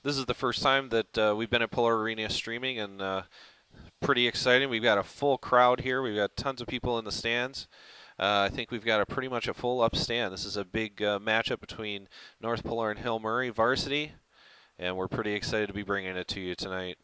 This is the first time that we've been at Polar Arena streaming, and pretty exciting. We've got a full crowd here. We've got tons of people in the stands. I think we've got pretty much a full up stand. This is a big matchup between North Polar and Hill Murray Varsity, and we're pretty excited to be bringing it to you tonight.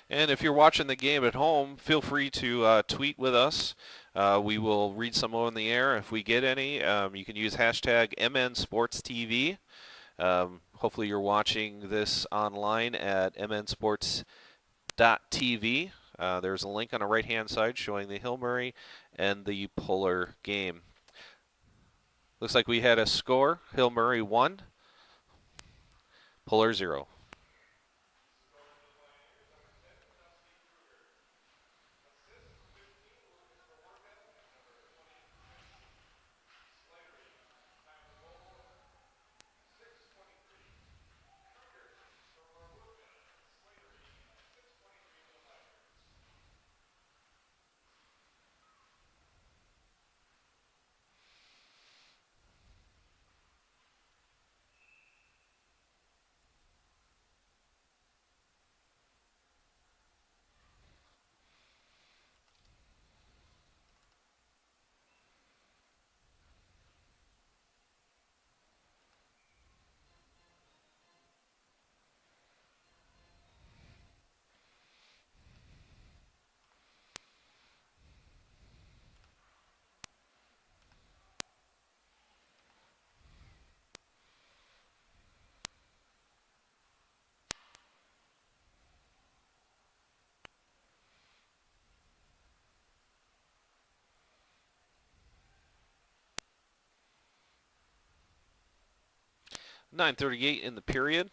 And if you're watching the game at home, feel free to tweet with us. We will read some on the air if we get any. You can use hashtag MNSportsTV. Hopefully you're watching this online at mnsports.tv. There's a link on the right-hand side showing the Hill Murray and the Polar game. Looks like we had a score. Hill Murray 1, Polar 0. .938 in the period.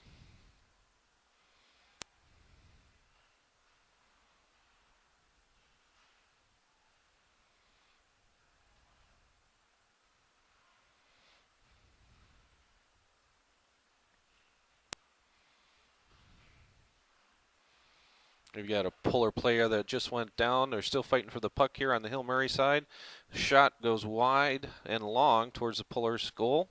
We've got a Polar player that just went down. They're still fighting for the puck here on the Hill Murray side. Shot goes wide and long towards the Polar's goal.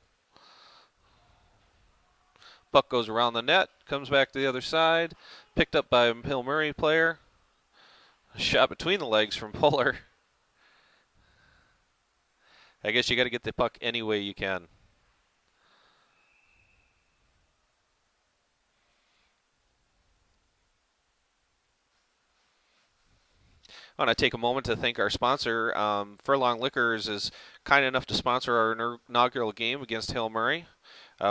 Puck goes around the net, comes back to the other side, picked up by a Hill Murray player. Shot between the legs from Polar. I guess you got to get the puck any way you can. I want to take a moment to thank our sponsor. Furlong Liquors is kind enough to sponsor our inaugural game against Hill Murray.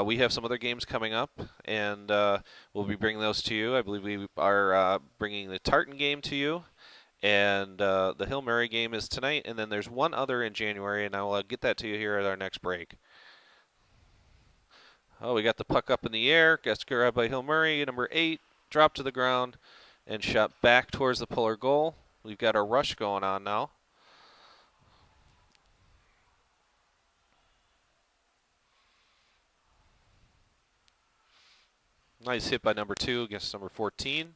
We have some other games coming up, and we'll be bringing those to you. I believe we are bringing the Tartan game to you, and the Hill Murray game is tonight, and then there's one other in January, and I will get that to you here at our next break. Oh, we got the puck up in the air. Gets grabbed by Hill Murray, number 8, dropped to the ground, and shot back towards the Polar goal. We've got a rush going on now. Nice hit by number 2 against number 14.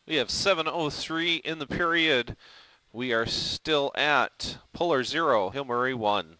We have 7:03 in the period. We are still at Puller 0, Hill Murray 1.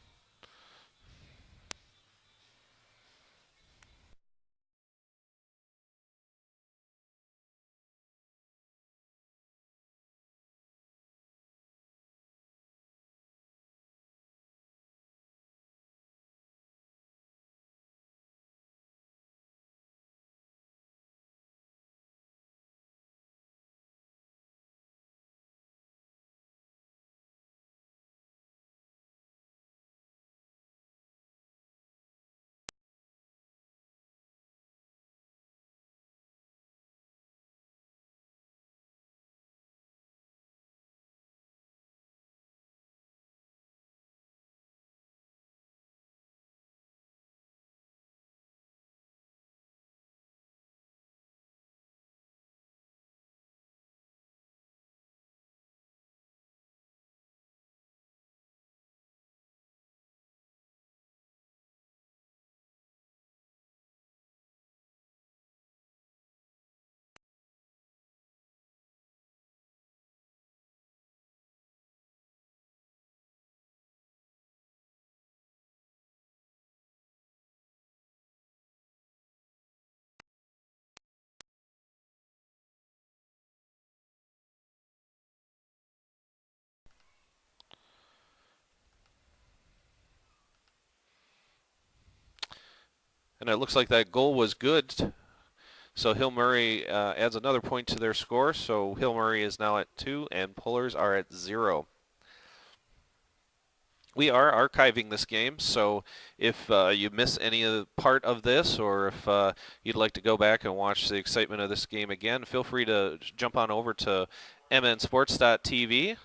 And it looks like that goal was good. So Hill Murray adds another point to their score. So Hill Murray is now at 2 and Pullers are at 0. We are archiving this game, so if you miss any of the part of this, or if you'd like to go back and watch the excitement of this game again, feel free to jump on over to mnsports.tv.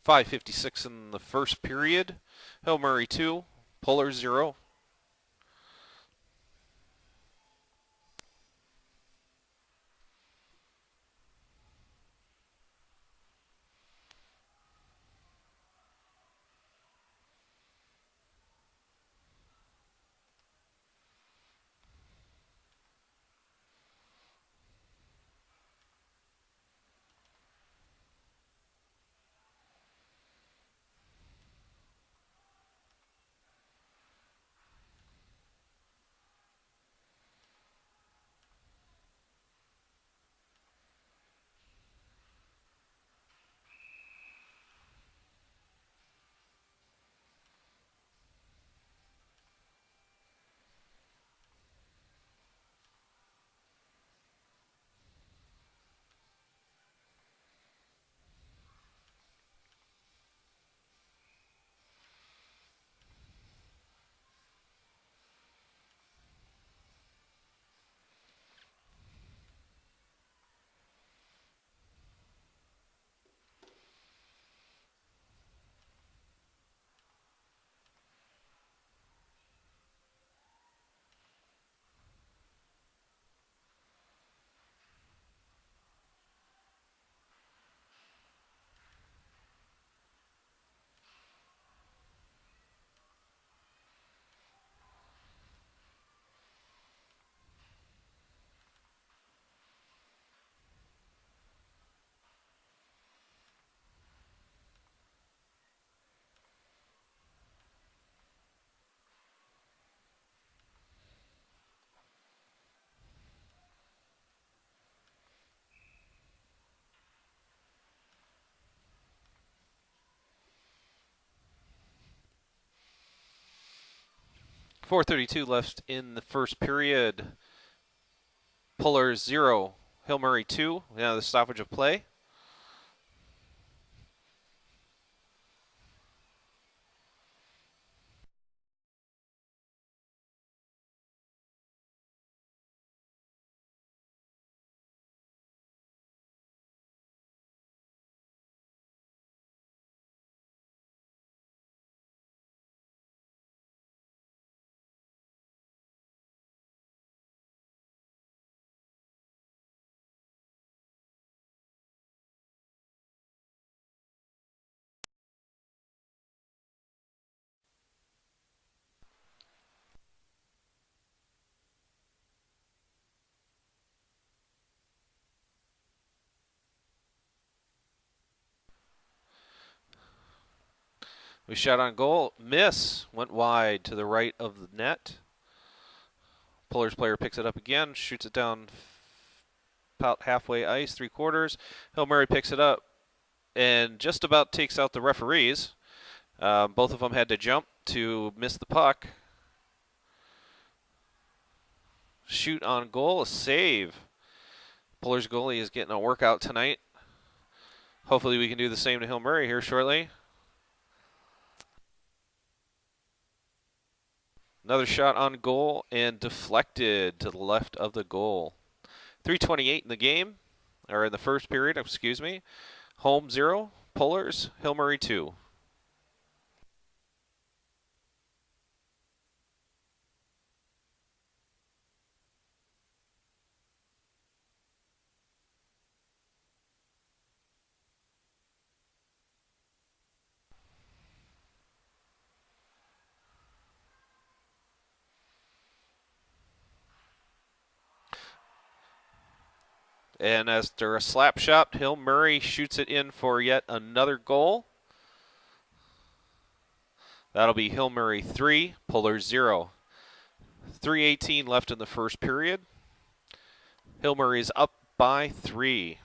.556 in the first period. Hill Murray 2, Pullers 0. 4:32 left in the first period. Pullers 0, Hill Murray 2. Now the stoppage of play. We shot on goal. Miss. Went wide to the right of the net. Pullers player picks it up again, shoots it down about halfway ice, 3/4. Hill Murray picks it up and just about takes out the referees. Both of them had to jump to miss the puck. Shoot on goal, a save. Pullers goalie is getting a workout tonight. Hopefully we can do the same to Hill Murray here shortly. Another shot on goal and deflected to the left of the goal. 3:28 in the game, or in the first period, excuse me. Home 0, Pullers, Hill Murray 2. And after a slap shot, Hill Murray shoots it in for yet another goal. That'll be Hill Murray 3, Pullers 0. 3:18 left in the first period. Hill Murray's up by 3.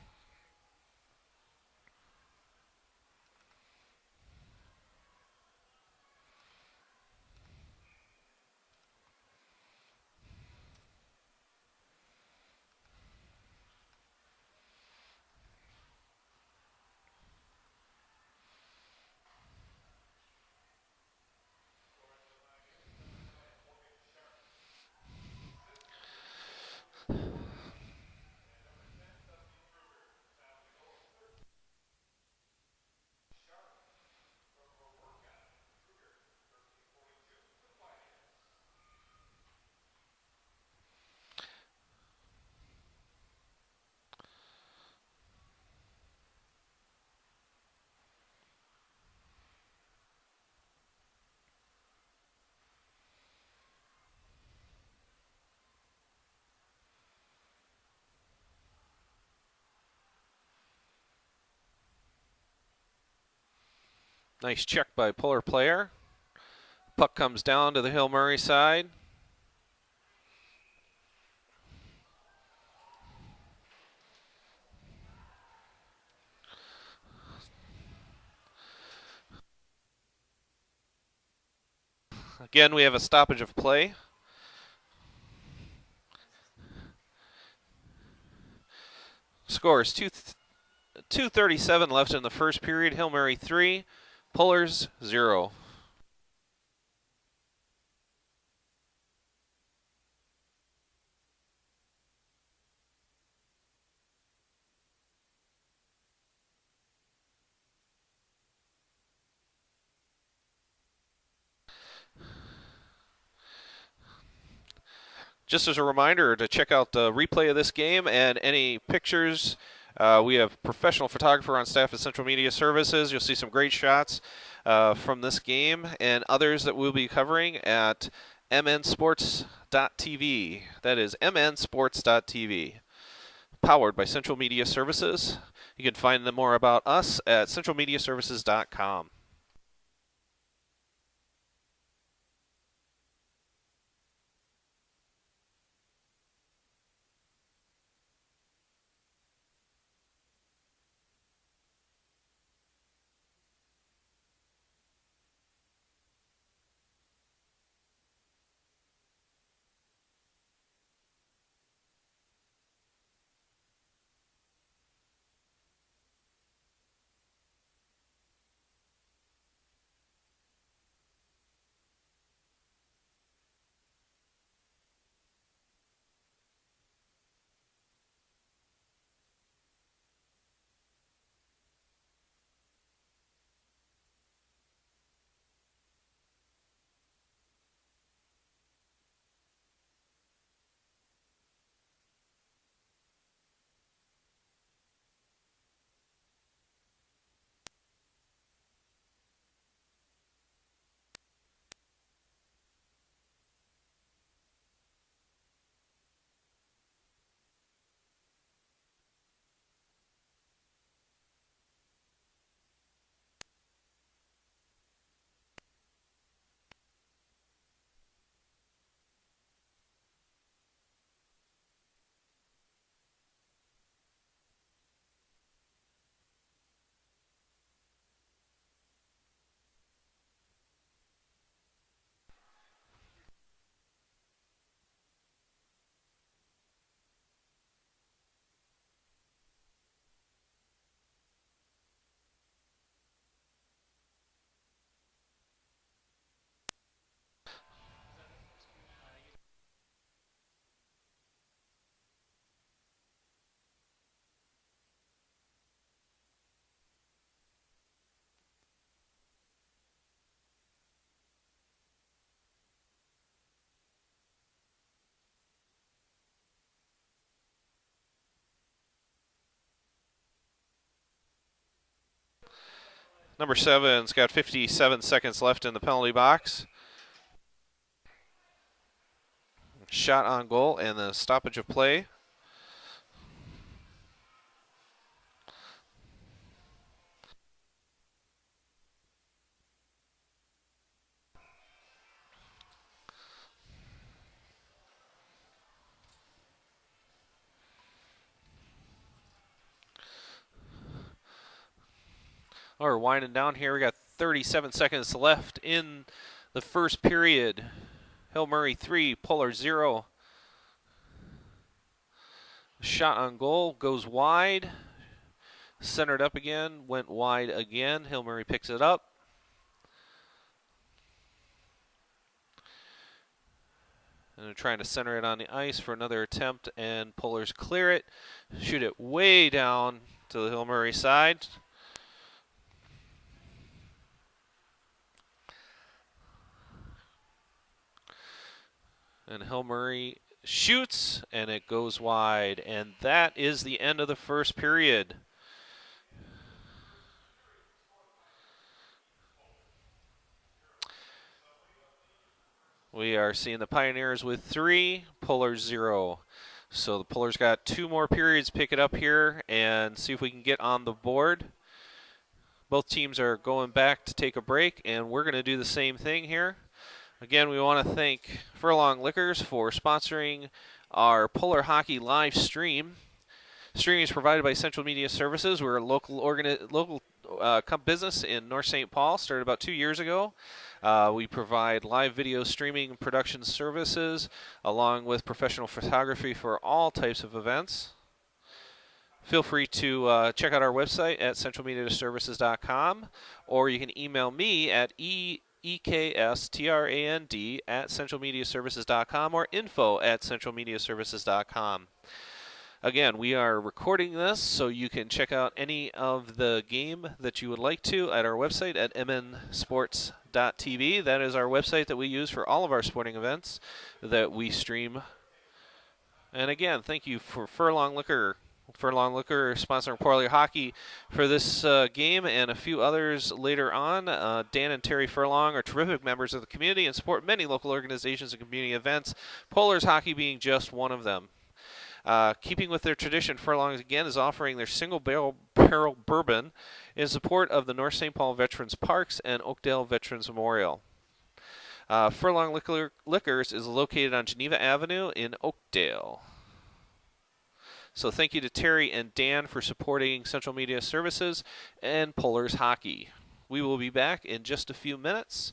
Nice check by Puller player. Puck comes down to the Hill Murray side. Again, we have a stoppage of play. Scores 2:37 left in the first period. Hill Murray 3, Pullers 0. Just as a reminder to check out the replay of this game and any pictures. We have professional photographer on staff at Central Media Services. You'll see some great shots from this game and others that we'll be covering at mnsports.tv. That is mnsports.tv. Powered by Central Media Services. You can find more about us at centralmediaservices.com. Number 7's got 57 seconds left in the penalty box. Shot on goal and the stoppage of play. We're winding down here. We got 37 seconds left in the first period. Hill Murray 3, Polar 0. Shot on goal goes wide. Centered up again, went wide again. Hill Murray picks it up. And they're trying to center it on the ice for another attempt, and Polars clear it. Shoot it way down to the Hill Murray side. And Hill Murray shoots, and it goes wide. And that is the end of the first period. We are seeing the Pioneers with 3, Polars 0. So the Polars got 2 more periods. Pick it up here and see if we can get on the board. Both teams are going back to take a break, and we're going to do the same thing here. Again, we want to thank Furlong Liquors for sponsoring our Polar Hockey live stream. Streaming is provided by Central Media Services. We're a local business in North St. Paul, started about 2 years ago. We provide live video streaming production services along with professional photography for all types of events. Feel free to check out our website at centralmediaservices.com, or you can email me at ekstrand@centralmediaservices.com or info@centralmediaservices.com. Again, we are recording this, so you can check out any of the game that you would like to at our website at mnsports.tv. That is our website that we use for all of our sporting events that we stream. And again, thank you for Furlong Liquor sponsoring Polar Hockey for this game and a few others later on. Dan and Terry Furlong are terrific members of the community and support many local organizations and community events, Polar's Hockey being just one of them. Keeping with their tradition, Furlong again is offering their single barrel bourbon in support of the North St. Paul Veterans Parks and Oakdale Veterans Memorial. Furlong Liquors is located on Geneva Avenue in Oakdale. So thank you to Terry and Dan for supporting Central Media Services and Polar's Hockey. We will be back in just a few minutes.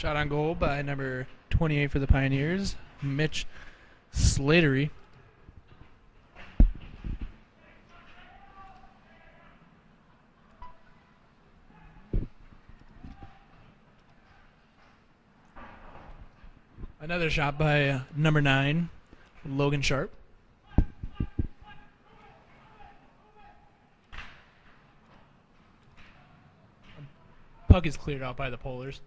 Shot on goal by number 28 for the Pioneers, Mitch Slatery. Another shot by number 9, Logan Sharp. Puck is cleared out by the Polars.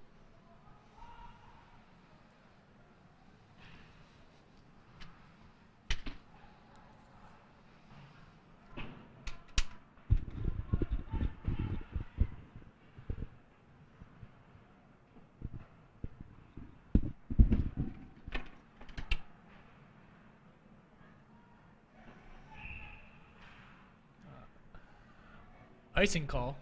Icing call.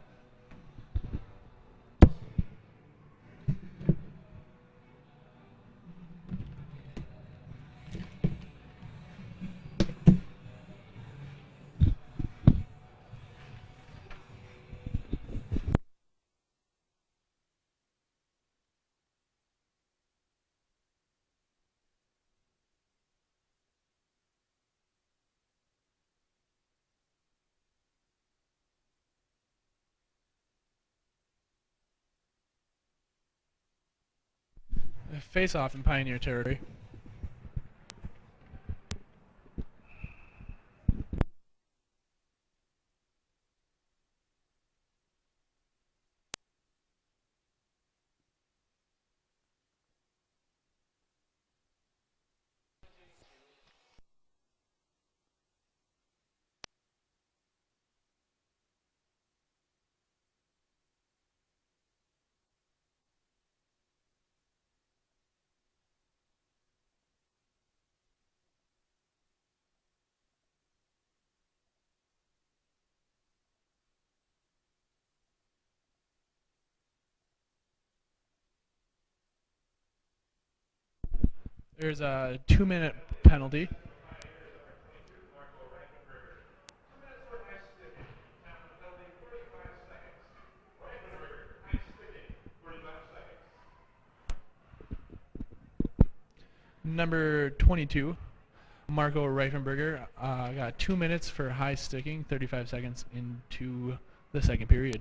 Face off in Pioneer territory. There's a 2-minute penalty. Number 22, Marco Reifenberger, got 2 minutes for high sticking, 35 seconds into the second period.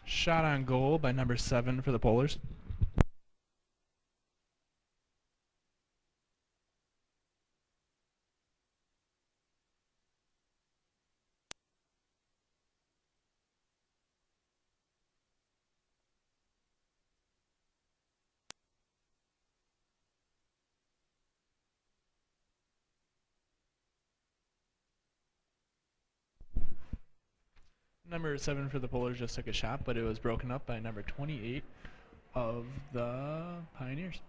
Shot on goal by number 7 for the Polars. Number 7 for the Polars just took a shot, but it was broken up by number 28 of the Pioneers.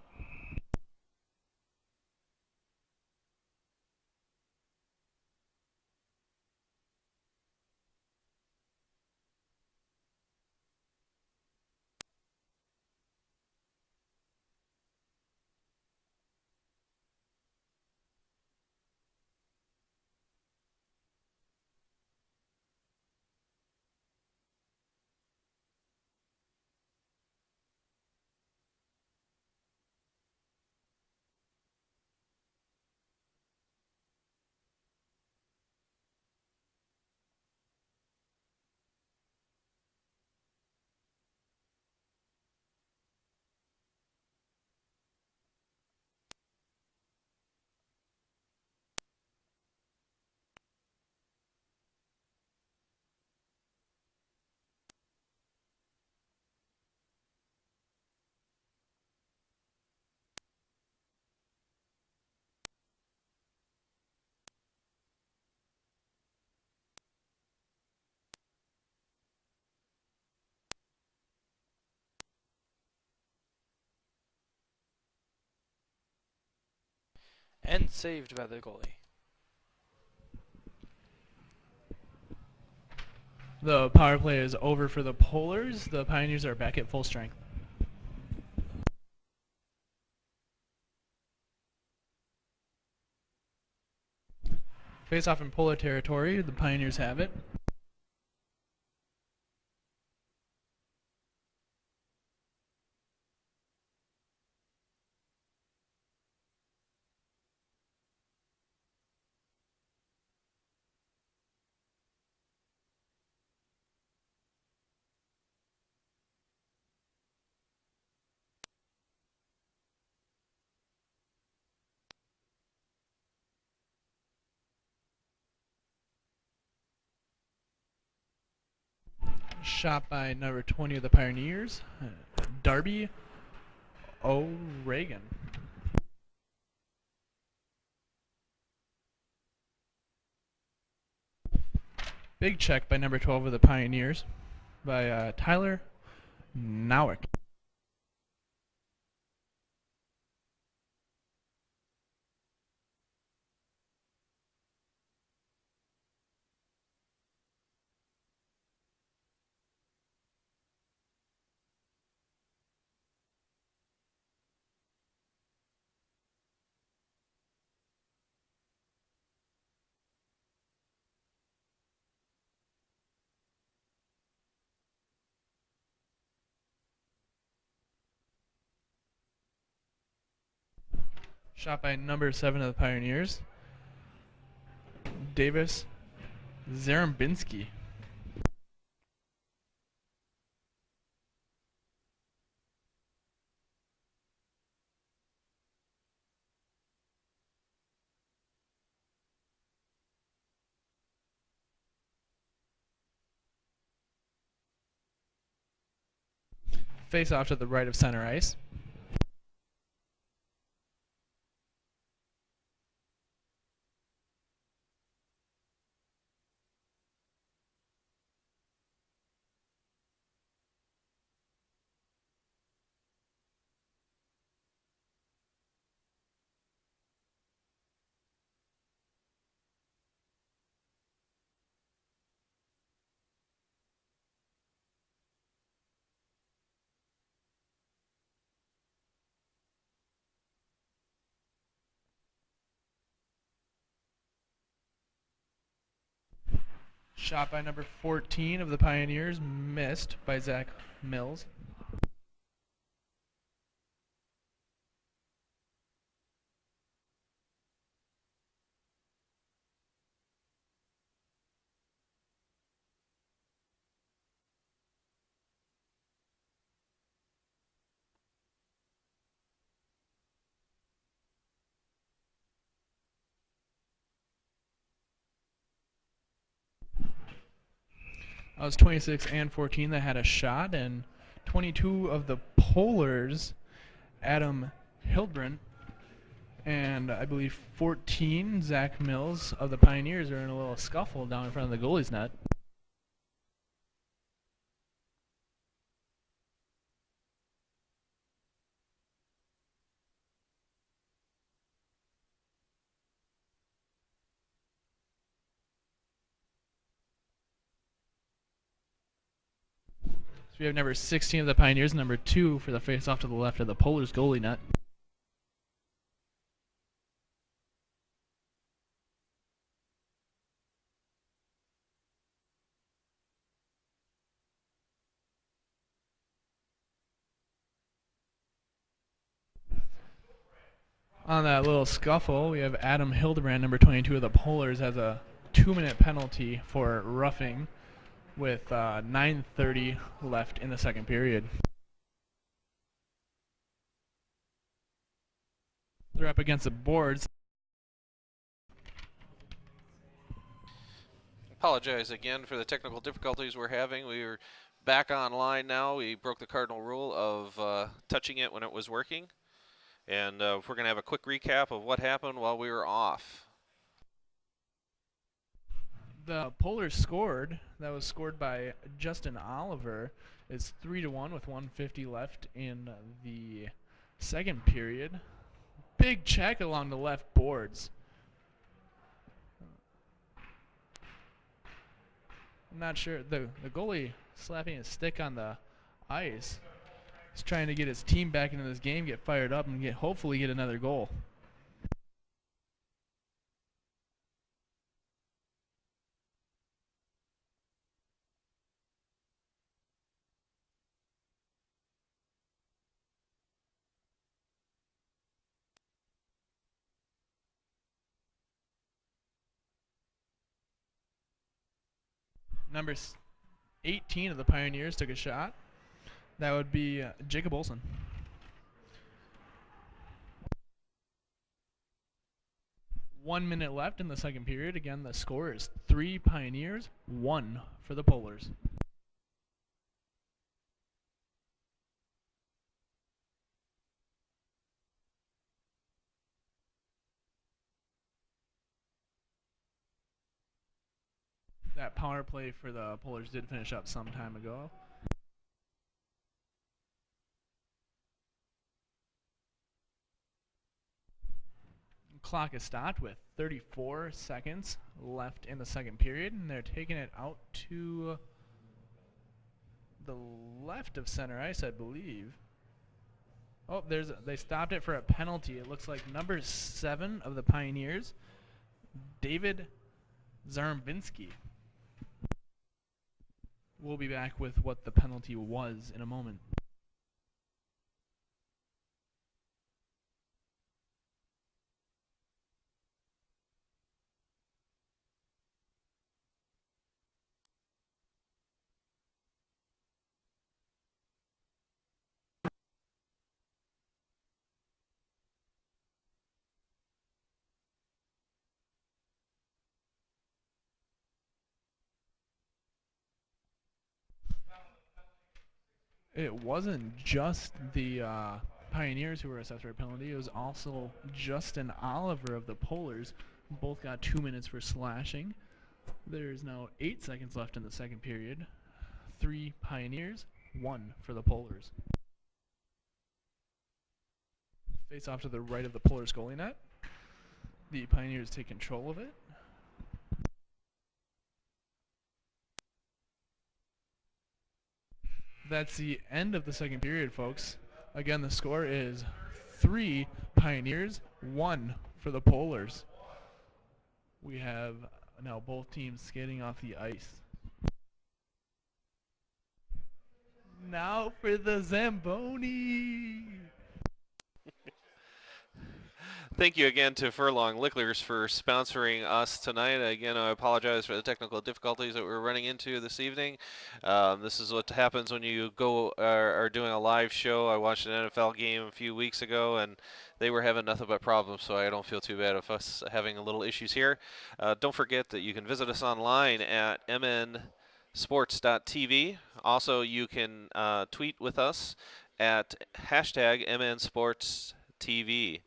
And saved by the goalie. The power play is over for the Polars. The Pioneers are back at full strength. Face off in Polar territory. The Pioneers have it. Shot by number 20 of the Pioneers, Darby O'Regan. Big check by number 12 of the Pioneers by Tyler Nowick. Shot by number 7 of the Pioneers, Davis Zarambinski. Face off to the right of center ice. Shot by number 14 of the Pioneers, missed by Zach Mills. That was 26 and 14 that had a shot, and 22 of the Polars, Adam Hildren, and I believe 14, Zach Mills of the Pioneers, are in a little scuffle down in front of the goalie's net. So we have number 16 of the Pioneers, and number 2 for the face-off to the left of the Polars goalie net. On that little scuffle, we have Adam Hildebrand, number 22 of the Polars, has a 2-minute penalty for roughing with 9:30 left in the second period. They're up against the boards. Apologize again for the technical difficulties we're having. We are back online now. We broke the cardinal rule of touching it when it was working. And we're going to have a quick recap of what happened while we were off. The Polars scored. That was scored by Justin Oliver. It's 3-1 with 1:50 left in the second period. Big check along the left boards. I'm not sure. The goalie slapping his stick on the ice. He's trying to get his team back into this game, get fired up, and hopefully get another goal. Number 18 of the Pioneers took a shot. That would be Jacob Olson. One minute left in the second period. Again, the score is 3 Pioneers, 1 for the Polars. that power play for the Polars did finish up some time ago. Clock is stopped with 34 seconds left in the second period, and they're taking it out to the left of center ice, I believe. Oh, they stopped it for a penalty. It looks like number 7 of the Pioneers, David Zarmbinski. We'll be back with what the penalty was in a moment. It wasn't just the Pioneers who were assessed for a penalty. It was also Justin Oliver of the Polars. Both got 2 minutes for slashing. There's now 8 seconds left in the second period. 3 Pioneers, 1 for the Polars. Face off to the right of the Polars goalie net. The Pioneers take control of it. That's the end of the second period, folks. Again, the score is 3 Pioneers, 1 for the Polars. We have now both teams skating off the ice. Now for the Zamboni. Thank you again to Furlong Liquors for sponsoring us tonight. Again, I apologize for the technical difficulties that we're running into this evening. This is what happens when you are doing a live show. I watched an NFL game a few weeks ago, and they were having nothing but problems, so I don't feel too bad of us having a little issues here. Don't forget that you can visit us online at mnsports.tv. Also, you can tweet with us at hashtag mnsportstv.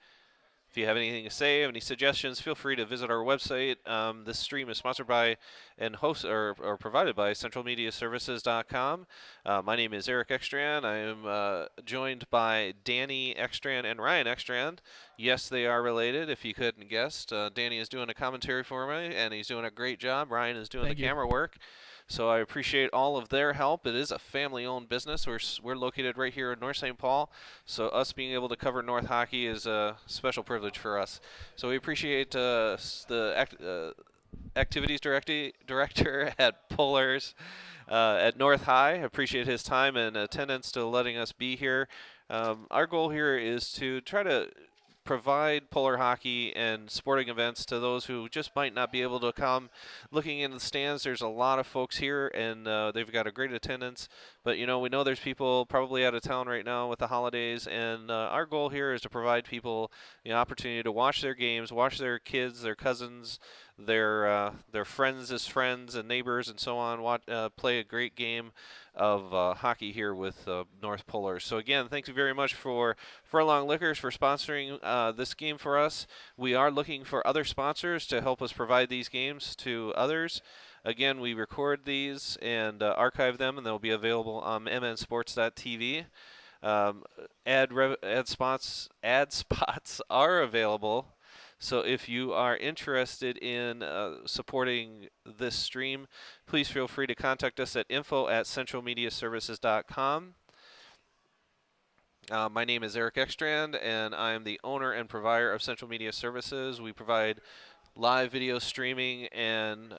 If you have anything to say, have any suggestions, feel free to visit our website. This stream is sponsored by and or provided by centralmediaservices.com. My name is Eric Ekstrand. I am joined by Danny Ekstrand and Ryan Ekstrand. Yes, they are related, if you couldn't guess. Danny is doing a commentary for me, and he's doing a great job. Ryan is doing the camera work. So I appreciate all of their help. It is a family-owned business. We're located right here in North St. Paul, so us being able to cover North Hockey is a special privilege for us. So we appreciate the activities director at Polars at North High. Appreciate his time and attendance to letting us be here. Our goal here is to try to provide Polar hockey and sporting events to those who just might not be able to come. Looking in the stands, there's a lot of folks here, and they've got a great attendance. But, we know there's people probably out of town right now with the holidays, and our goal here is to provide people the opportunity to watch their games, watch their kids, their cousins, their friends' friends and neighbors and so on, play a great game of hockey here with North Polars. So again, thank you very much for Furlong Liquors for sponsoring this game for us. We are looking for other sponsors to help us provide these games to others. Again, we record these and archive them, and they'll be available on mnsports.tv. Ad spots are available. So if you are interested in supporting this stream, please feel free to contact us at info@centralmediaservices.com. My name is Eric Ekstrand, and I am the owner and provider of Central Media Services. We provide live video streaming and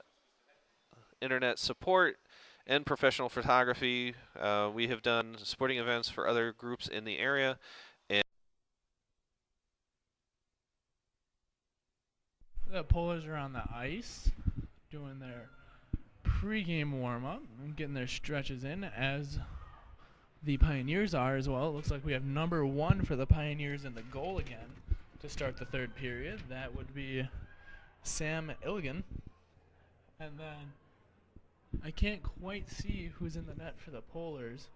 internet support and professional photography. We have done sporting events for other groups in the area. The Polars are on the ice doing their pregame warm-up and getting their stretches in, as the Pioneers are as well. It looks like we have number 1 for the Pioneers in the goal again to start the third period. That would be Sam Illigan. And then I can't quite see who's in the net for the Polars.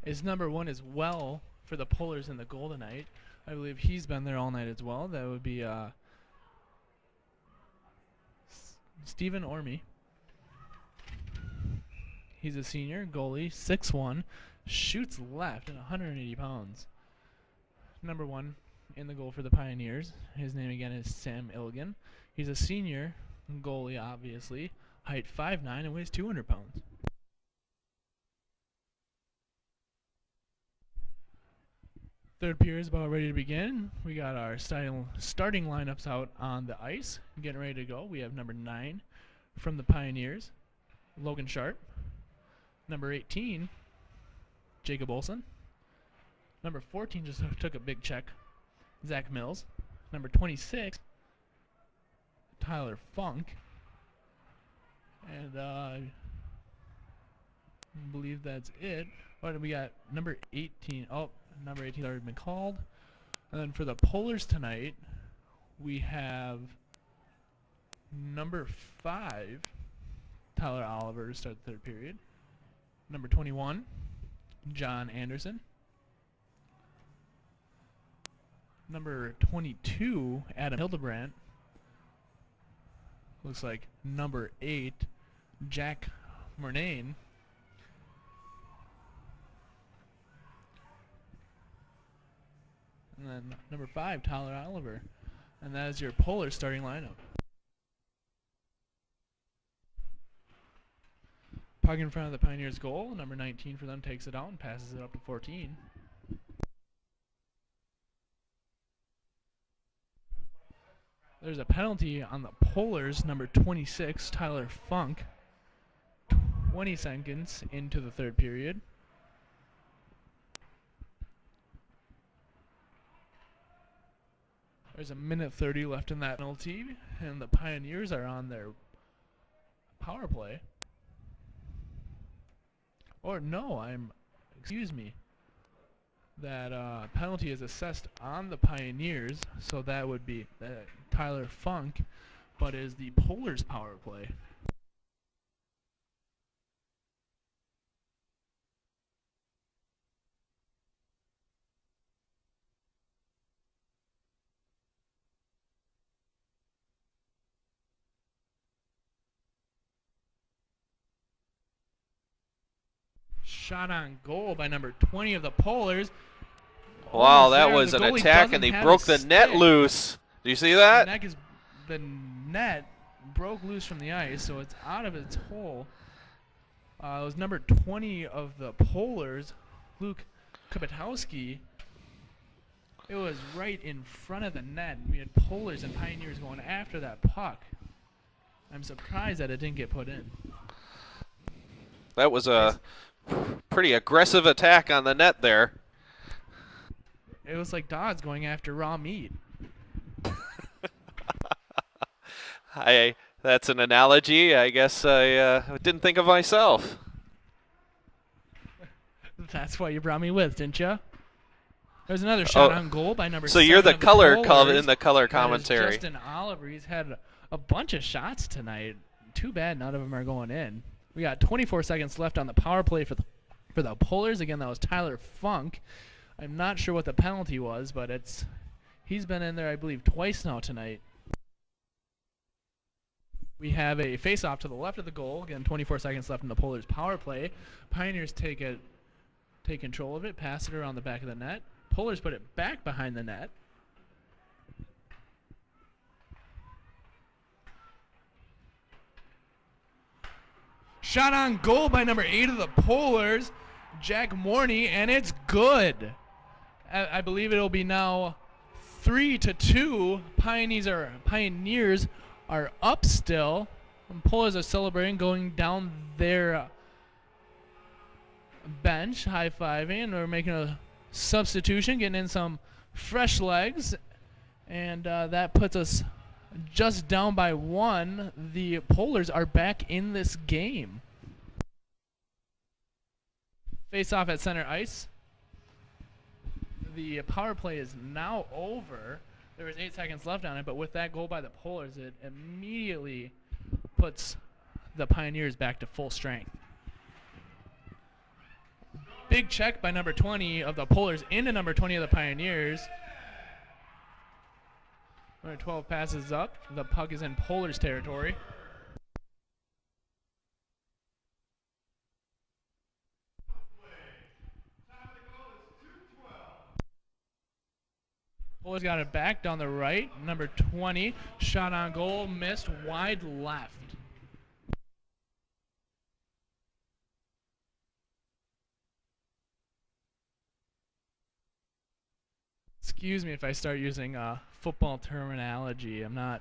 is number 1 as well for the Polars in the goal tonight. I believe he's been there all night as well. That would be Stephen Orme. He's a senior goalie, 6'1", shoots left and 180 pounds. Number 1 in the goal for the Pioneers. His name again is Sam Ilgan. He's a senior goalie, obviously. Height 5'9" and weighs 200 pounds. Third period is about ready to begin. We got our starting lineups out on the ice, getting ready to go. We have number 9 from the Pioneers, Logan Sharp. Number 18, Jacob Olson. Number 14 just took a big check, Zach Mills. Number 26, Tyler Funk. And I believe that's it. But we got number 18. Oh, number 18 already been called. And then for the Polars tonight, we have number 5, Tyler Oliver, to start the third period. Number 21, John Anderson. Number 22, Adam Hildebrandt. Looks like number 8, Jack Murnane. And then number 5, Tyler Oliver. And that is your Polar starting lineup. Puck in front of the Pioneers' goal. Number 19 for them takes it out and passes it up to 14. There's a penalty on the Polars. Number 26, Tyler Funk. 20 seconds into the third period. There's a minute 30 left in that penalty, and the Pioneers are on their power play. Or no, excuse me. That penalty is assessed on the Pioneers, so that would be Tyler Funk, but is the Polars power play. Shot on goal by number 20 of the Polars. Wow, that was an attack, and they broke the net loose. Do you see that? The net broke loose from the ice, so it's out of its hole. It was number 20 of the Polars, Luke Kapitowski. It was right in front of the net. We had Polars and Pioneers going after that puck. I'm surprised that it didn't get put in. That was a pretty aggressive attack on the net there. It was like dogs going after raw meat. That's an analogy I guess I didn't think of myself. That's why you brought me with, didn't you? There's another shot on goal by number 7. So you're the color in the color That is commentary. Justin Oliver. He's had a bunch of shots tonight. Too bad none of them are going in. We got 24 seconds left on the power play for the Polars. Again, that was Tyler Funk. I'm not sure what the penalty was, but he's been in there, I believe, twice now tonight. We have a face-off to the left of the goal. Again, 24 seconds left in the Polars power play. Pioneers take control of it, pass it around the back of the net. Polars put it back behind the net. Shot on goal by number 8 of the Polars, Jack Morney, and it's good. I believe it'll be now 3-2. Pioneers are up still. And Polars are celebrating, going down their bench, high-fiving. We're making a substitution, getting in some fresh legs, and that puts us just down by 1. The Polars are back in this game. Face off at center ice. The power play is now over. There was 8 seconds left on it, but with that goal by the Polars, it immediately puts the Pioneers back to full strength. big check by number 20 of the Polars into number 20 of the Pioneers. Number 12 passes up. The puck is in Polars territory. Polars got it back down the right. Number 20, shot on goal, missed wide left. Excuse me if I start using football terminology. I'm not.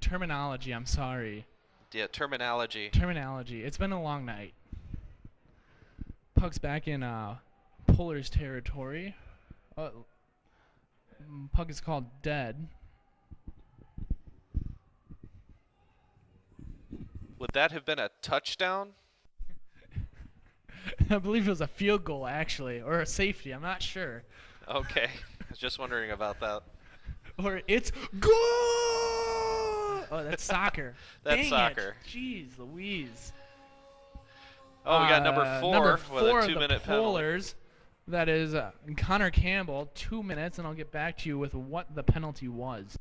Terminology, I'm sorry. Yeah, terminology. Terminology. It's been a long night. Puck's back in Polars territory. Puck is called dead. Would that have been a touchdown? I believe it was a field goal, actually, or a safety. I'm not sure. Okay, I was just wondering about that. Or it's goal! Oh, that's soccer. That's Dang soccer. It. Jeez Louise. Oh, we got number four with a 2-minute penalty. Polars. That is Connor Campbell, 2 minutes, and I'll get back to you with what the penalty was.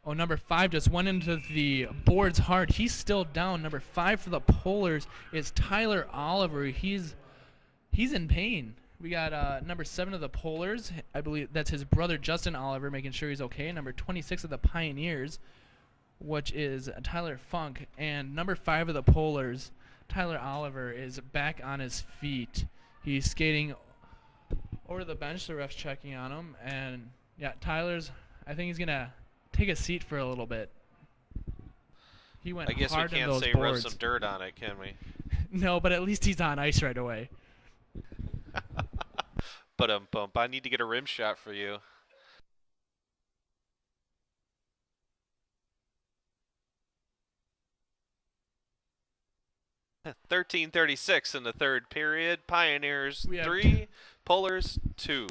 Oh, number 5 just went into the boards hard. He's still down. Number 5 for the Polars is Tyler Oliver. He's in pain. We got number 7 of the Polars. I believe that's his brother Justin Oliver, making sure he's okay. Number 26 of the Pioneers, which is Tyler Funk, and number 5 of the Polars, Tyler Oliver, is back on his feet. He's skating over to the bench. The ref's checking on him, and yeah, I think he's gonna take a seat for a little bit. He went I guess we hard in can't those say boards. rub some dirt on it, can we? No, but at least he's on ice right away. But bump. I need to get a rim shot for you. .13:36 in the third period. Pioneers 3, Polars 2.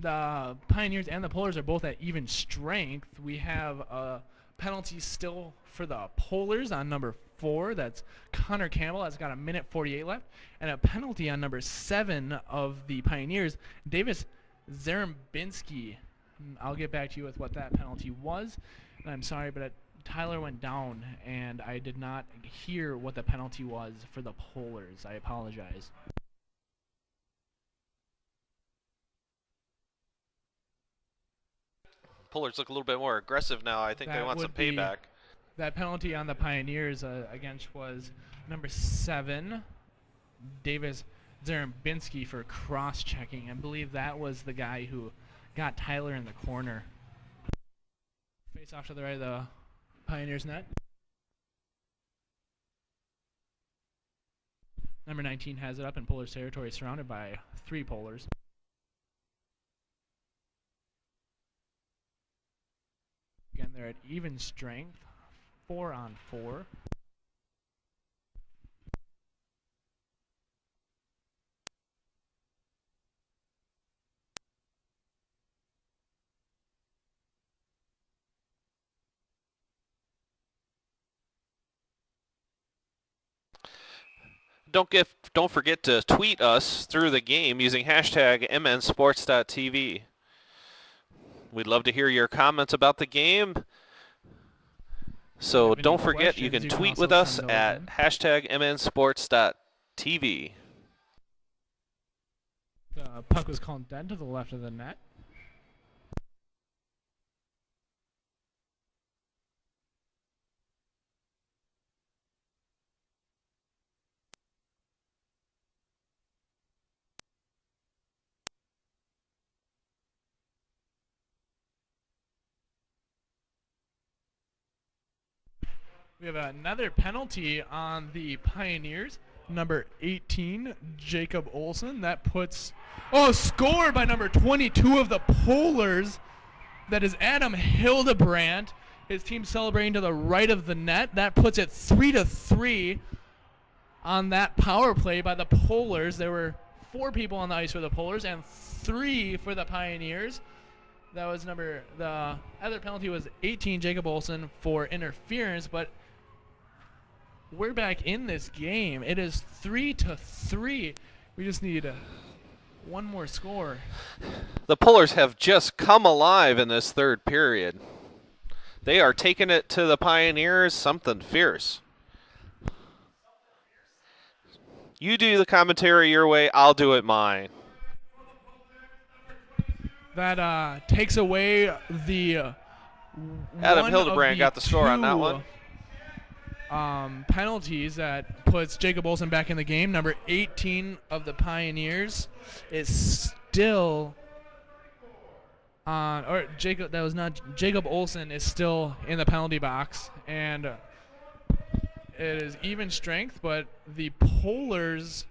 The Pioneers and the Polars are both at even strength. We have a penalty still for the Polars on number 4. That's Connor Campbell. That's got a minute 48 left. And a penalty on number 7 of the Pioneers, Davis Zarembinski. I'll get back to you with what that penalty was. And I'm sorry, but Tyler went down, and I did not hear what the penalty was for the Polars. I apologize. Polars look a little bit more aggressive now. I think they want some payback. That penalty on the Pioneers against was number 7, Davis Zarembinski, for cross-checking. I believe that was the guy who got Tyler in the corner. Face off to the right of the Pioneers net. Number 19 has it up in Polars territory, surrounded by 3 Polars. Again, they're at even strength, 4-on-4. Don't forget to tweet us through the game using hashtag MNSports.tv. We'd love to hear your comments about the game. So don't forget, you can tweet with us at hashtag MNSports.tv. The puck was called dead to the left of the net. We have another penalty on the Pioneers. Number 18, Jacob Olson. That puts... Oh, score by number 22 of the Polars. That is Adam Hildebrandt. His team celebrating to the right of the net. That puts it 3-3 on that power play by the Polars. There were 4 people on the ice for the Polars and 3 for the Pioneers. The other penalty was 18, Jacob Olsen, for interference, but we're back in this game. It is 3-3. We just need one more score. The Pullers have just come alive in this third period. They are taking it to the Pioneers, something fierce. You do the commentary your way, I'll do it mine. That takes away the Adam one Hildebrand of got the score on that one. Penalties that puts Jacob Olsen back in the game. Number 18 of the Pioneers is still on, or Jacob. That was not Jacob Olsen is still in the penalty box, and it is even strength. But the Polars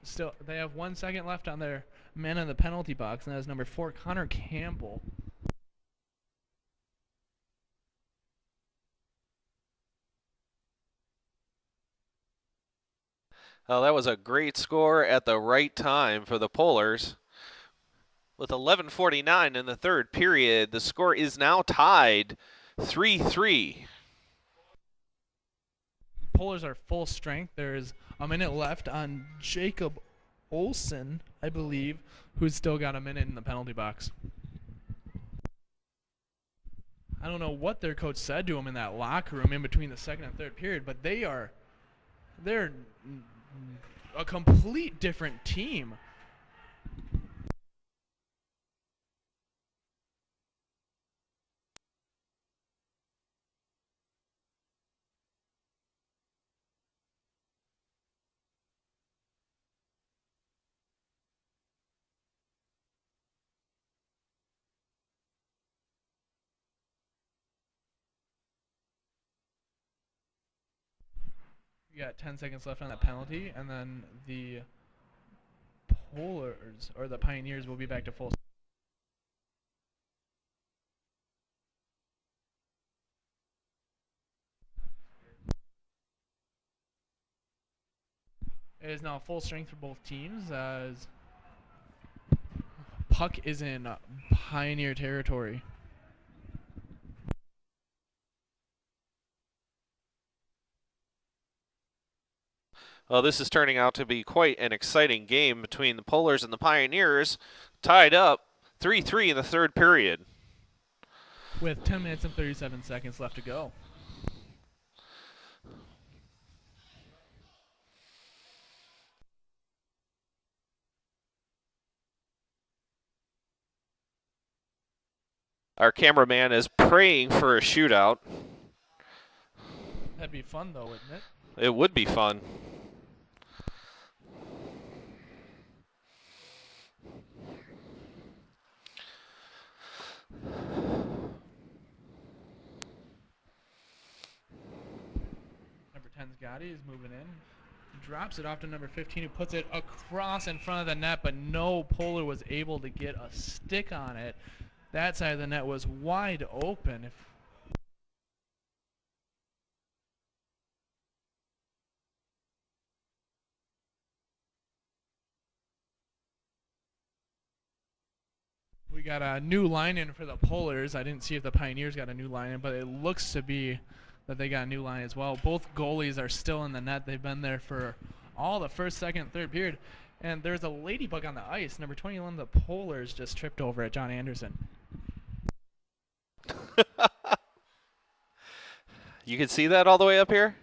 still, they have 1 second left on their man in the penalty box, and that is number 4, Connor Campbell. Oh, that was a great score at the right time for the Polars. With 11:49 in the third period, the score is now tied 3-3. Polars are full strength. There's a minute left on Jacob Olsen, I believe, who's still got a minute in the penalty box. I don't know what their coach said to him in that locker room in between the second and third period, but they're a complete different team. We got 10 seconds left on that penalty, and then the Polars, or the Pioneers, will be back to full. It is now full strength for both teams as puck is in Pioneer territory. Well, this is turning out to be quite an exciting game between the Polars and the Pioneers, tied up 3-3 in the third period. With 10 minutes and 37 seconds left to go. Our cameraman is praying for a shootout. That'd be fun, though, wouldn't it? It would be fun. Number 10's Gotti is moving in. Drops it off to number 15, who puts it across in front of the net, but no Polar was able to get a stick on it. That side of the net was wide open. We got a new line-in for the Polars. I didn't see if the Pioneers got a new line-in, but it looks to be that they got a new line as well. Both goalies are still in the net. They've been there for all the first, second, third period. And there's a ladybug on the ice. Number 21, the Polars, just tripped over it, John Anderson. You can see that all the way up here?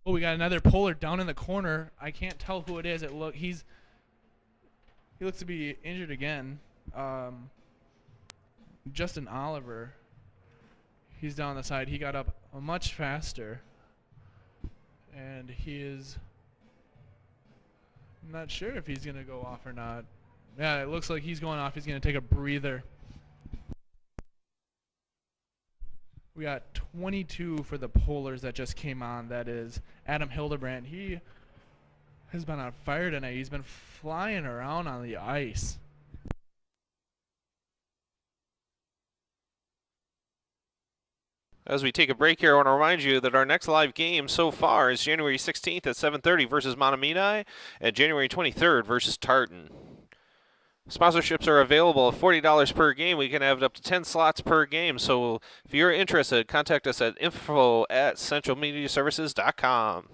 Oh, we got another Polar down in the corner. I can't tell who it is. He looks to be injured again. Justin Oliver. He's down the side. He got up much faster. And he is not sure if he's going to go off or not. Yeah, it looks like he's going off. He's going to take a breather. We got 22 for the Polars that just came on. That is Adam Hildebrand. He has been on fire tonight. He's been flying around on the ice. As we take a break here, I want to remind you that our next live game so far is January 16th at 7:30 versus Monometai and January 23rd versus Tartan. Sponsorships are available at $40 per game. We can have it up to 10 slots per game. So if you're interested, contact us at info@centralmediaservices.com.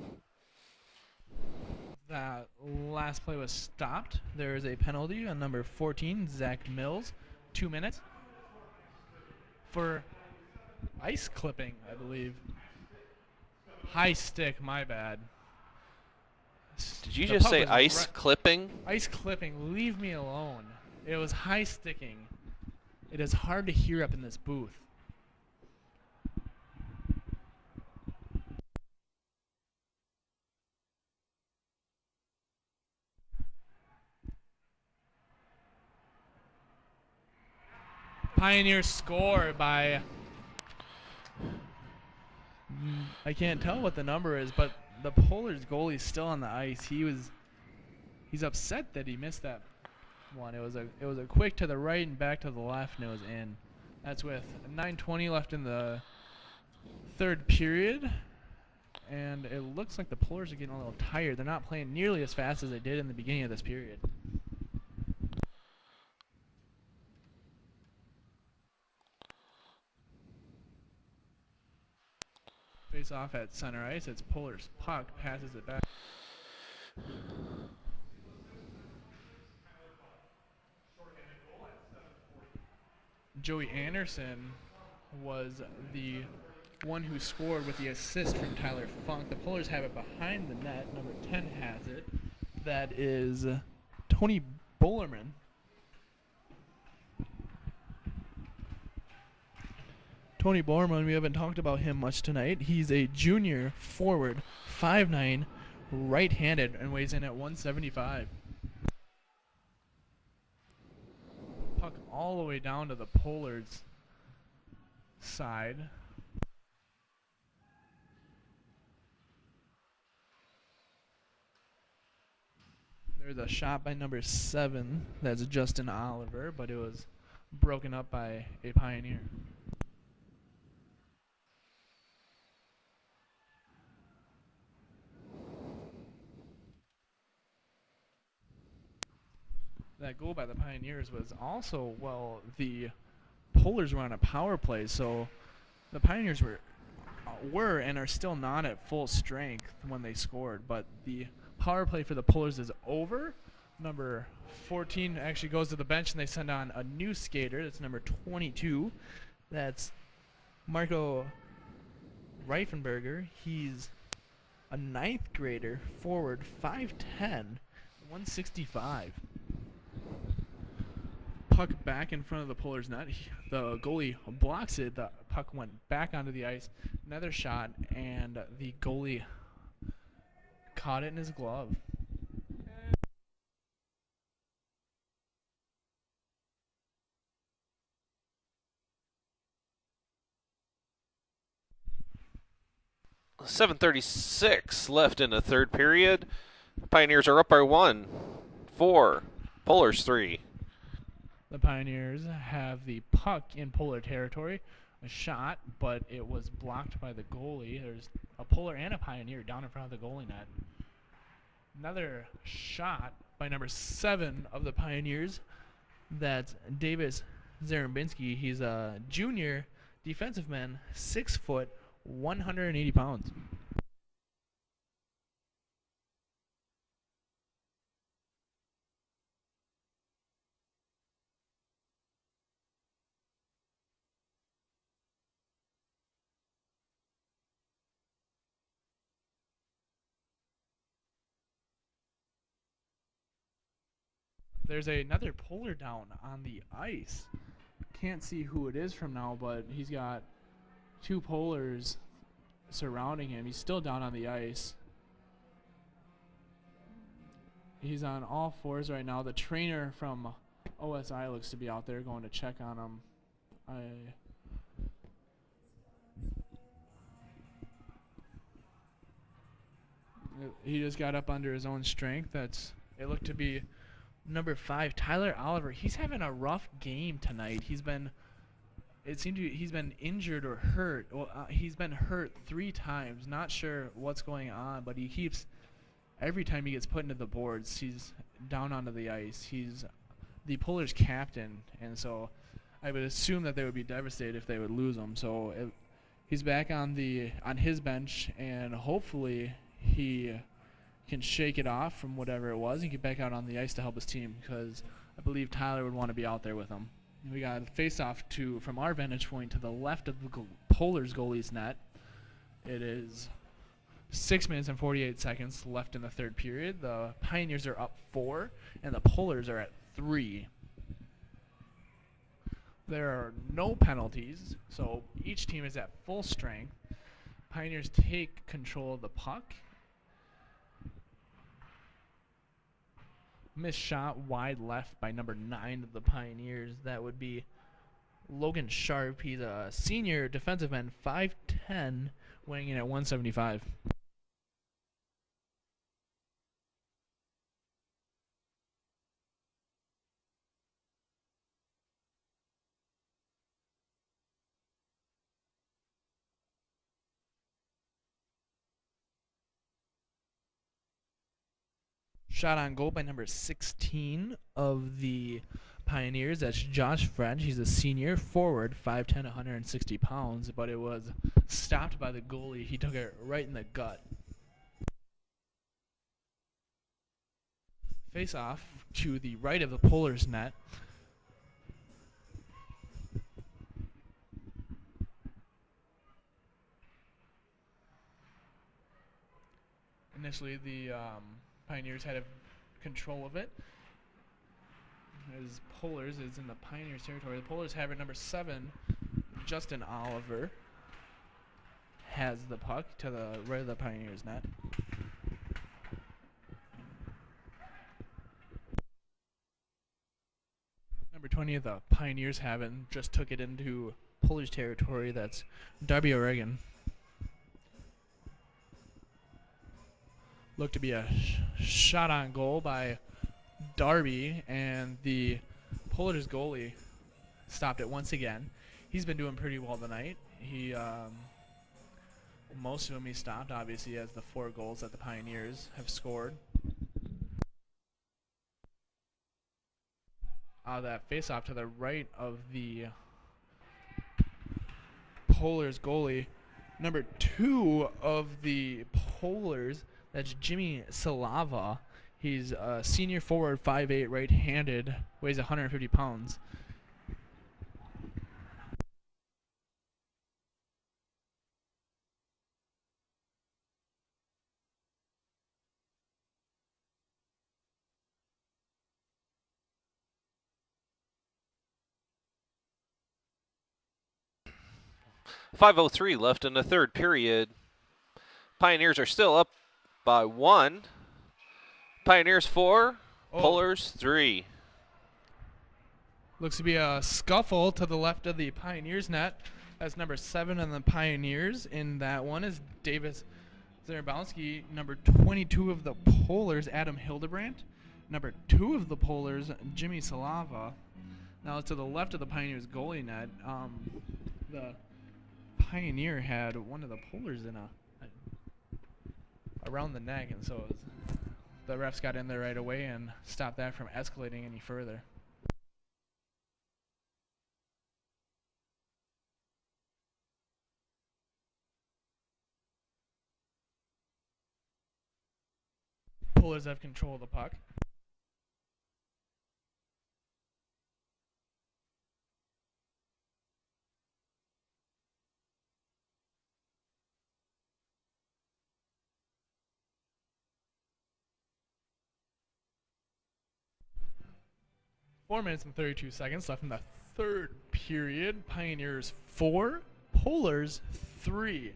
That last play was stopped. There is a penalty on number 14, Zach Mills. 2 minutes for ice clipping, I believe. High stick, my bad. Did you The just puck say was ice clipping? Ice clipping, leave me alone. It was high sticking. It is hard to hear up in this booth. Pioneers score by, I can't tell what the number is, but the Polars goalie's still on the ice. He's upset that he missed that one. It was a quick to the right and back to the left, and it was in. That's with 9:20 left in the third period, and it looks like the Polars are getting a little tired. They're not playing nearly as fast as they did in the beginning of this period. Face off at center ice. It's Polars puck, passes it back. Joey Anderson was the one who scored with the assist from Tyler Funk. The Polars have it behind the net. Number 10 has it. That is Tony Bullerman. Tony Bullerman, we haven't talked about him much tonight. He's a junior forward, 5'9", right-handed, and weighs in at 175. Puck all the way down to the Polars side. There's a shot by number 7. That's Justin Oliver, but it was broken up by a Pioneer. That goal by the Pioneers was also, well, the Polars were on a power play, so the Pioneers were and are still not at full strength when they scored, but the power play for the Polars is over. Number 14 actually goes to the bench, and they send on a new skater. That's number 22. That's Marco Reifenberger. He's a 9th grader, forward, 5'10", 165. Puck back in front of the Polars net. The goalie blocks it. The puck went back onto the ice. Another shot, and the goalie caught it in his glove. .736 left in the third period. Pioneers are up by 1. 4. Polars 3. The Pioneers have the puck in Polar territory. A shot, but it was blocked by the goalie. There's a Polar and a Pioneer down in front of the goalie net. Another shot by number 7 of the Pioneers. That's Davis Zarambinski. He's a junior defensive man, 6 foot, 180 pounds. There's another Polar down on the ice. Can't see who it is from now, but he's got 2 Polars surrounding him. He's still down on the ice. He's on all fours right now. The trainer from OSI looks to be out there going to check on him. He just got up under his own strength. It looked to be number 5, Tyler Oliver. He's having a rough game tonight. He's been injured or hurt. Well, he's been hurt 3 times. Not sure what's going on, but he keeps, every time he gets put into the boards, he's down onto the ice. He's the Polars captain, and so I would assume that they would be devastated if they would lose him. So he's back on his bench, and hopefully he can shake it off from whatever it was and get back out on the ice to help his team, because I believe Tyler would want to be out there with him. We got a face-off from our vantage point to the left of the Polars goalie's net. It is 6 minutes and 48 seconds left in the third period. The Pioneers are up 4, and the Polars are at 3. There are no penalties, so each team is at full strength. Pioneers take control of the puck. Missed shot wide left by number 9 of the Pioneers. That would be Logan Sharp. He's a senior defensive end, 5'10", weighing in at 175. 'Shot on goal by number 16 of the Pioneers. That's Josh French. He's a senior forward, 5'10", 160 pounds, but it was stopped by the goalie. He took it right in the gut. Face off to the right of the Polars net. Initially, the Pioneers had control of it. As Polars is in the Pioneers territory. The Polars have it. Number 7, Justin Oliver, has the puck to the right of the Pioneers net. Number 20 of the Pioneers have it and just took it into Polish territory. That's Darby Oregon. Looked to be a shot on goal by Darby, and the Polars goalie stopped it once again. He's been doing pretty well tonight. Most of them he stopped, obviously, as the 4 goals that the Pioneers have scored. That face-off to the right of the Polars goalie. Number 2 of the Polars, that's Jimmy Salava. He's a senior forward, 5'8", right-handed, weighs 150 pounds. .503 left in the third period. Pioneers are still up by 1. Pioneers 4, Polars 3. Looks to be a scuffle to the left of the Pioneers net. That's number 7 on the Pioneers. In that one is Davis Zarabowski. Number 22 of the Polars, Adam Hildebrandt. Number 2 of the Polars, Jimmy Salava. Now to the left of the Pioneers goalie net, the Pioneer had one of the Polars in around the neck, and so the refs got in there right away and stopped that from escalating any further. Polars have control of the puck. Four minutes and 32 seconds left in the third period. Pioneers 4, Polars 3.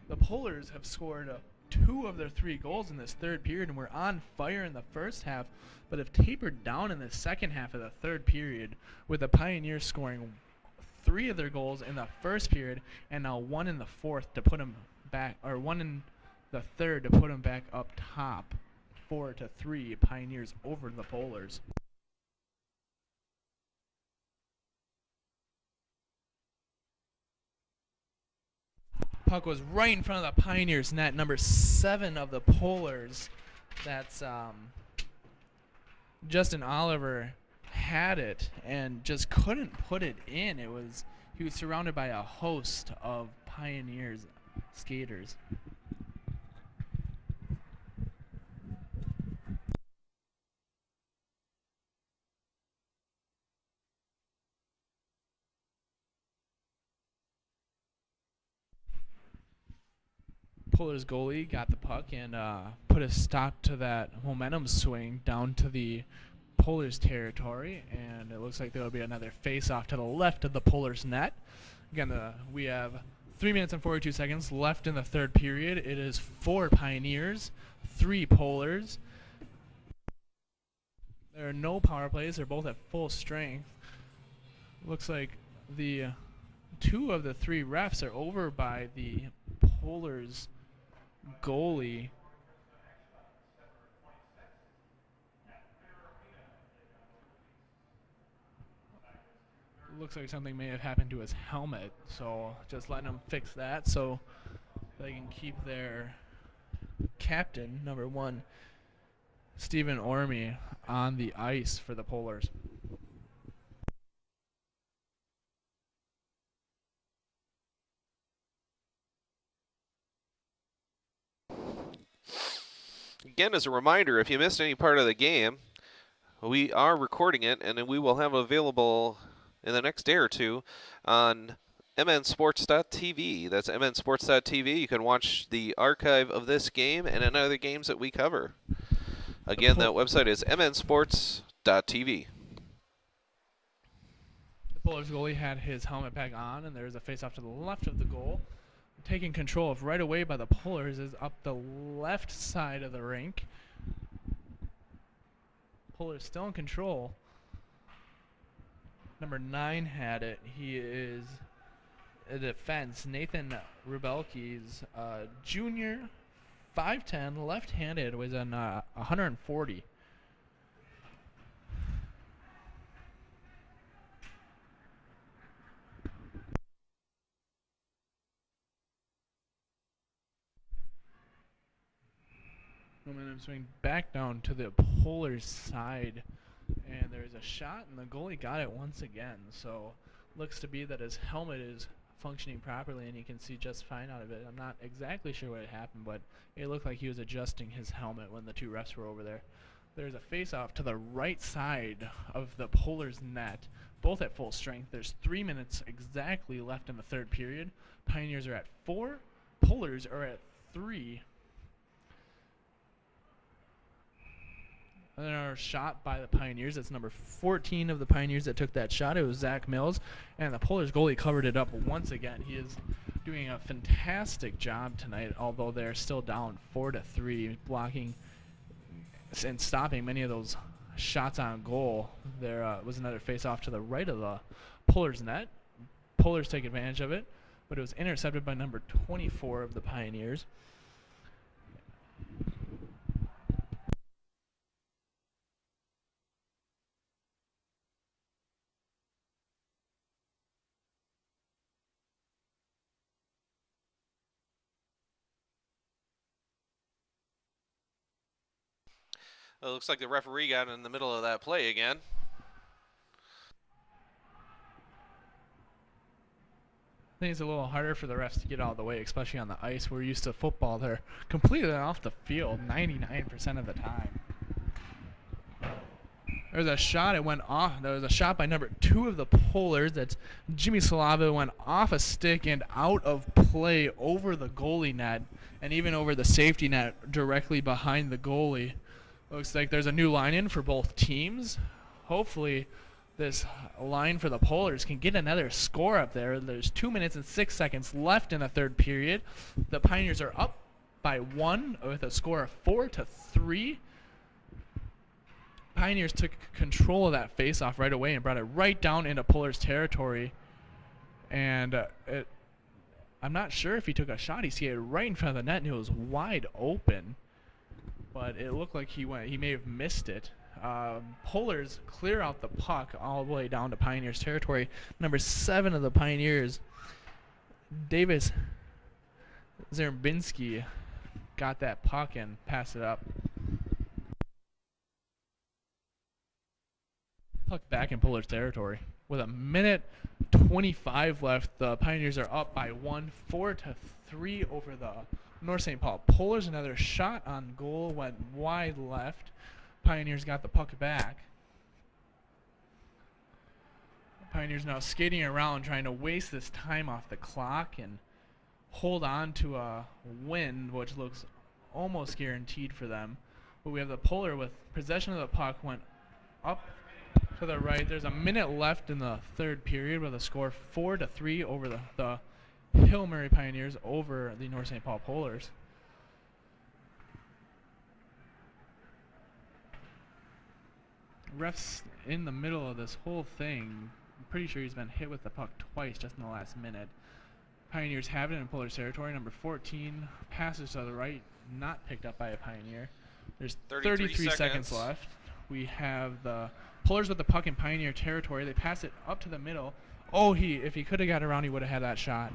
The Polars have scored 2 of their 3 goals in this third period and were on fire in the first half, but have tapered down in the second half of the third period, with the Pioneers scoring 3 of their goals in the first period and now 1 in the fourth to put them back, or 1 in the third to put them back up top. 4-3, Pioneers over the Polars. Puck was right in front of the Pioneers net. Number 7 of the Polars, that's Justin Oliver, had it and just couldn't put it in. He was surrounded by a host of Pioneers skaters. Puller's goalie got the puck and put a stop to that momentum swing down to the Puller's territory, and it looks like there will be another face-off to the left of the Puller's net. Again, we have 3 minutes and 42 seconds left in the third period. It is 4 Pioneers, 3 Pullers. There are no power plays. They're both at full strength. Looks like the 2 of the 3 refs are over by the Pullers goalie. Looks like something may have happened to his helmet, so just letting them fix that so they can keep their captain, number 1, Stephen Orme, on the ice for the Pullers. Again, as a reminder, if you missed any part of the game, we are recording it, and we will have it available in the next day or two on mnsports.tv. That's mnsports.tv. You can watch the archive of this game and other games that we cover. Again, that website is mnsports.tv. The Pullers goalie had his helmet back on, and there's a face-off to the left of the goal. Taken control of right away by the Pullers is up the left side of the rink. Pullers still in control. Number 9 had it. He is a defense. Nathan Rubelke's junior, 5'10", left-handed, was on 140. Momentum swing back down to the Pullers side, and there's a shot, and the goalie got it once again. So looks to be that his helmet is functioning properly, and he can see just fine out of it. I'm not exactly sure what happened, but it looked like he was adjusting his helmet when the 2 refs were over there. There's a face-off to the right side of the Pullers net, both at full strength. There's 3 minutes exactly left in the third period. Pioneers are at 4, Pullers are at 3. Another shot by the Pioneers. That's number 14 of the Pioneers that took that shot. It was Zach Mills, and the Pullers goalie covered it up once again. He is doing a fantastic job tonight, although they're still down 4-3, blocking and stopping many of those shots on goal. There was another face-off to the right of the Pullers net. Pullers take advantage of it, but it was intercepted by number 24 of the Pioneers. It looks like the referee got in the middle of that play again. I think it's a little harder for the refs to get all the way, especially on the ice. We're used to football. They're completely off the field 99% of the time. There's a shot. It went off. There was a shot by number 2 of the Pullers. That's Jimmy Slava. It went off a stick and out of play over the goalie net and even over the safety net directly behind the goalie. Looks like there's a new line in for both teams. Hopefully this line for the Pullers can get another score up there. There's 2 minutes and 6 seconds left in the third period. The Pioneers are up by 1 with a score of 4-3. Pioneers took control of that face-off right away and brought it right down into Pullers territory. And I'm not sure if he took a shot. He skated right in front of the net, and it was wide open. But it looked like he may have missed it. Pullers clear out the puck all the way down to Pioneers territory. Number 7 of the Pioneers, Davis Zerbinski, got that puck and passed it up. puck back in Polar's territory. With a minute 25 left, the Pioneers are up by 1, 4-3 over the North St. Paul Polars. Another shot on goal went wide left. Pioneers got the puck back. Pioneers now skating around trying to waste this time off the clock and hold on to a win, which looks almost guaranteed for them. But we have the Polar with possession of the puck, went up to the right. There's a minute left in the third period with a score 4-3 over the Hill Murray Pioneers over the North St. Paul Polars. Ref's in the middle of this whole thing. I'm pretty sure he's been hit with the puck twice just in the last minute. Pioneers have it in Polar's territory. Number 14 passes to the right, not picked up by a Pioneer. There's 33 seconds left. We have the Polars with the puck in Pioneer territory. They pass it up to the middle. Oh, if he could have got around, he would have had that shot.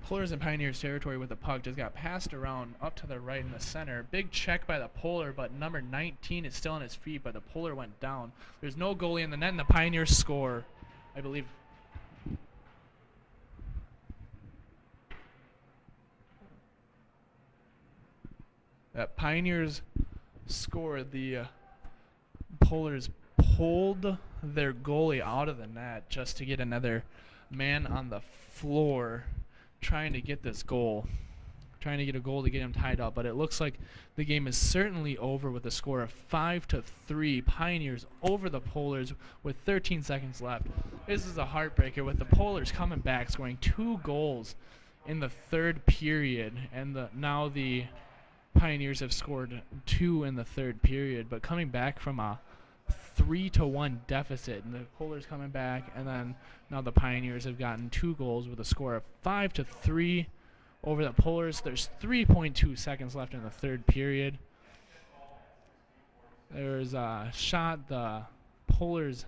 Polars in Pioneers territory with the puck just got passed around up to the right in the center. Big check by the Polar, but number 19 is still on his feet, but the Polar went down. There's no goalie in the net, and the Pioneers score, I believe. That Pioneers scored. The Polars pulled their goalie out of the net just to get another man on the floor trying to get this goal. Trying to get a goal to get him tied up, but it looks like the game is certainly over with a score of 5-3. Pioneers over the Polars with 13 seconds left. This is a heartbreaker with the Polars coming back, scoring 2 goals in the third period, and now the Pioneers have scored 2 in the third period, but coming back from a 3-1 deficit, and the Polars coming back, and then now the Pioneers have gotten 2 goals with a score of 5-3 over the Polars. There's 3.2 seconds left in the third period. There's a shot. The Polars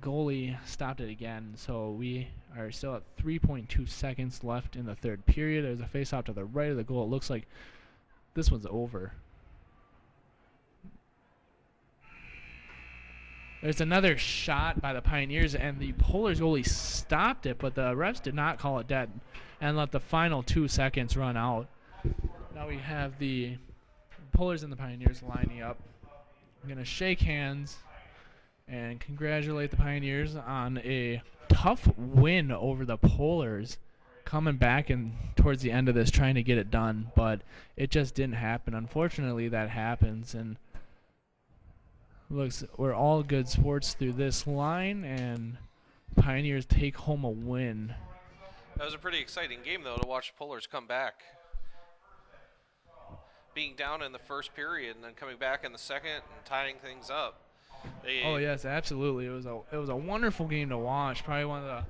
goalie stopped it again, so we are still at 3.2 seconds left in the third period. There's a face-off to the right of the goal. It looks like this one's over. There's another shot by the Pioneers, and the Polars goalie stopped it, but the refs did not call it dead and let the final 2 seconds run out. Now we have the Polars and the Pioneers lining up. I'm going to shake hands and congratulate the Pioneers on a tough win over the Polars, coming back and towards the end of this trying to get it done, but it just didn't happen. Unfortunately, that happens, and looks we're all good sports through this line, and Pioneers take home a win. That was a pretty exciting game, though, to watch Polars come back. Being down in the first period and then coming back in the second and tying things up. Oh yes, absolutely. It was a wonderful game to watch. Probably one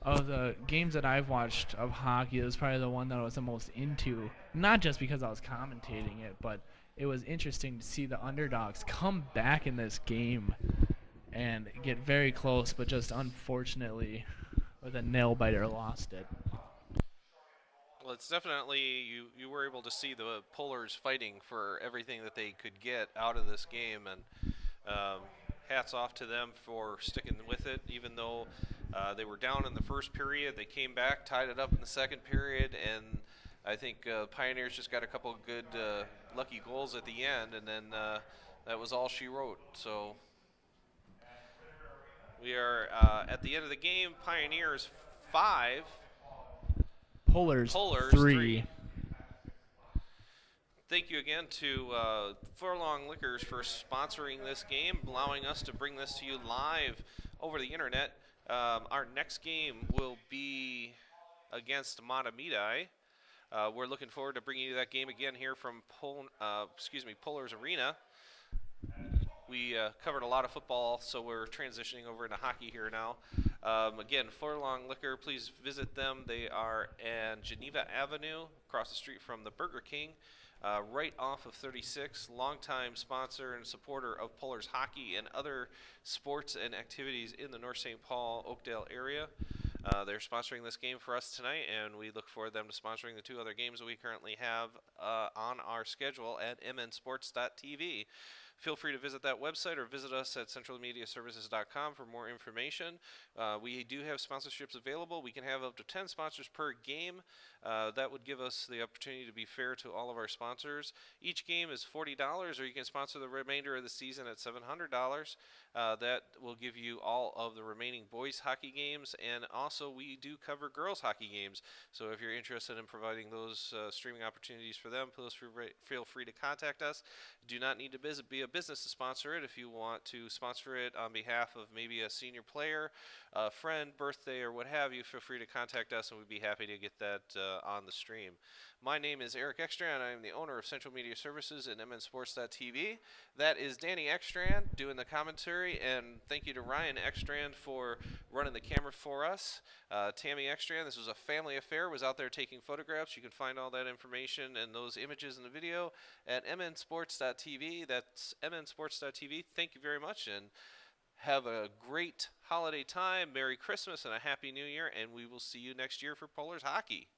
of the games that I've watched of hockey. It was probably the one that I was the most into. Not just because I was commentating it, but it was interesting to see the underdogs come back in this game and get very close, but just unfortunately with a nail biter lost it. Well, it's definitely, you were able to see the Polars fighting for everything that they could get out of this game, and hats off to them for sticking with it. Even though they were down in the first period, they came back, tied it up in the second period, and I think Pioneers just got a couple of good lucky goals at the end, and then that was all she wrote. So we are at the end of the game. Pioneers 5, Polars 3. Thank you again to Furlong Liquors for sponsoring this game, allowing us to bring this to you live over the internet. Our next game will be against Matamidi. We're looking forward to bringing you that game again here from Polars Arena. We covered a lot of football, so we're transitioning over into hockey here now. Again, Furlong Liquor, please visit them. They are in Geneva Avenue, across the street from the Burger King, right off of 36. Longtime sponsor and supporter of Polars hockey and other sports and activities in the North St. Paul, Oakdale area. They're sponsoring this game for us tonight, and we look forward to them to sponsoring the 2 other games that we currently have on our schedule at mnsports.tv. feel free to visit that website or visit us at centralmediaservices.com for more information. We do have sponsorships available. We can have up to 10 sponsors per game. That would give us the opportunity to be fair to all of our sponsors. Each game is $40, or you can sponsor the remainder of the season at $700. That will give you all of the remaining boys hockey games, and also we do cover girls hockey games. So if you're interested in providing those streaming opportunities for them, please feel free to contact us. You do not need to be a business to sponsor it. If you want to sponsor it on behalf of maybe a senior player, a friend, birthday, or what have you, feel free to contact us, and we'd be happy to get that on the stream. My name is Eric Ekstrand. I am the owner of Central Media Services and mnsports.tv. That is Danny Ekstrand doing the commentary, and thank you to Ryan Ekstrand for running the camera for us. Tammy Ekstrand, this was a family affair, was out there taking photographs. You can find all that information and those images in the video at mnsports.tv. That's mnsports.tv. Thank you very much, and have a great holiday time, Merry Christmas, and a Happy New Year, and we will see you next year for Polars Hockey.